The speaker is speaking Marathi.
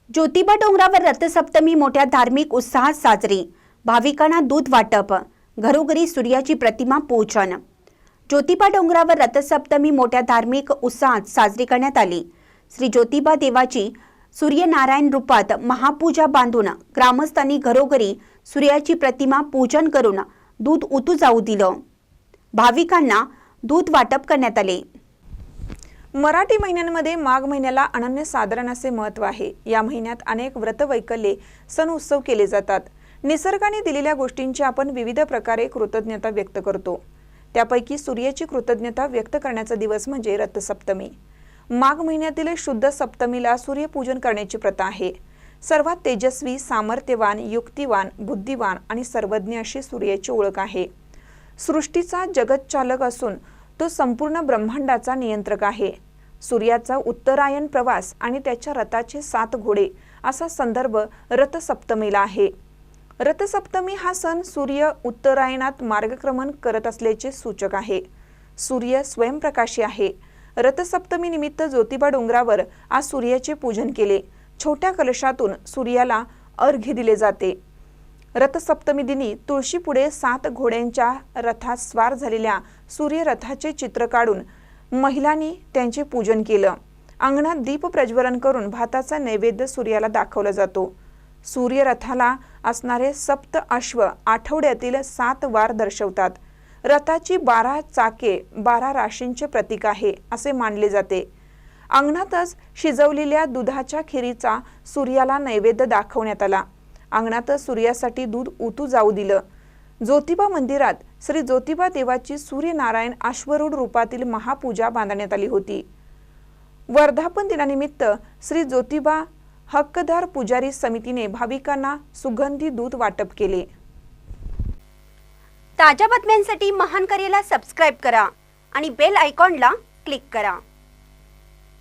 ज्योतिबा डोंगरावर रथसप्तमी मोठ्या धार्मिक उत्साहात साजरी। भाविकांना दूध वाटप, घरोघरी सूर्याची प्रतिमा पूजन। ज्योतिबा डोंगरावर रथसप्तमी मोठ्या धार्मिक उत्साहात साजरी करण्यात आली। श्री ज्योतिबा देवाची सूर्यनारायण रूपात महापूजा बांधून ग्रामस्थांनी घरोघरी सूर्याची प्रतिमा पूजन करून दूध उतू जाऊ दिलं। भाविकांना दूध वाटप करण्यात आले। मराठी महिन्यांमध्ये माघ महिन्याला अनन्यसाधारण असे महत्त्व आहे। या महिन्यात अनेक व्रतवैकल्ये, सण उत्सव केले जातात। निसर्गाने दिलेल्या गोष्टींची आपण विविध प्रकारे कृतज्ञता व्यक्त करतो। त्यापैकी सूर्याची कृतज्ञता व्यक्त करण्याचा दिवस म्हणजे रथसप्तमी। माघ महिन्यातील शुद्ध सप्तमीला सूर्यपूजन करण्याची प्रथा आहे। सर्वात तेजस्वी, सामर्थ्यवान, युक्तिवान, बुद्धिवान आणि सर्वज्ञ अशी सूर्याची ओळख आहे। सृष्टीचा जगतचालक असून तो संपूर्ण ब्रह्मांडाचा नियंत्रक आहे। सूर्याचा उत्तरायण प्रवास आणि त्याच्या रथाचे 7 घोडे असा संदर्भ रथसप्तमीला आहे। रथसप्तमी हा सण सूर्य उत्तरायणात मार्गक्रमण करत असल्याचे सूचक आहे। सूर्य स्वयंप्रकाशी आहे। रथसप्तमी निमित्त ज्योतिबा डोंगरावर आज सूर्याचे पूजन केले। छोट्या कलशातून सूर्याला अर्घ्य दिले जाते। रथसप्तमी दिनी तुळशीपुढे 7 घोड्यांच्या रथात स्वार झालेल्या सूर्य रथाचे चित्र काढून महिलांनी त्यांचे पूजन केलं। अंगणात दीप प्रज्वलन करून भाताचा नैवेद्य सूर्याला दाखवला जातो। सूर्य रथाला असणारे 7 अश्व आठवड्यातील 7 वार दर्शवतात। रथाची 12 चाके 12 राशींचे प्रतीक आहे असे मानले जाते। अंगणातच शिजवलेल्या दुधाच्या खिरीचा सूर्याला नैवेद्य दाखवण्यात आला। अंगणात सूर्यासाठी दूध उतू जाऊ दिलं। ज्योतिबा मंदिरात श्री ज्योतिबा देवाची सूर्यनारायण अश्वरूढ रूपातील महापूजा बांधण्यात आली होती। वर्धापन दिनानिमित्त श्री ज्योतिबा हक्कदार पुजारी समितीने भाविकांना सुगंधी दूध वाटप केले। ताज्या बातम्यांसाठी महान करेला सबस्क्राइब करा आणि बेल आयकॉनला क्लिक करा।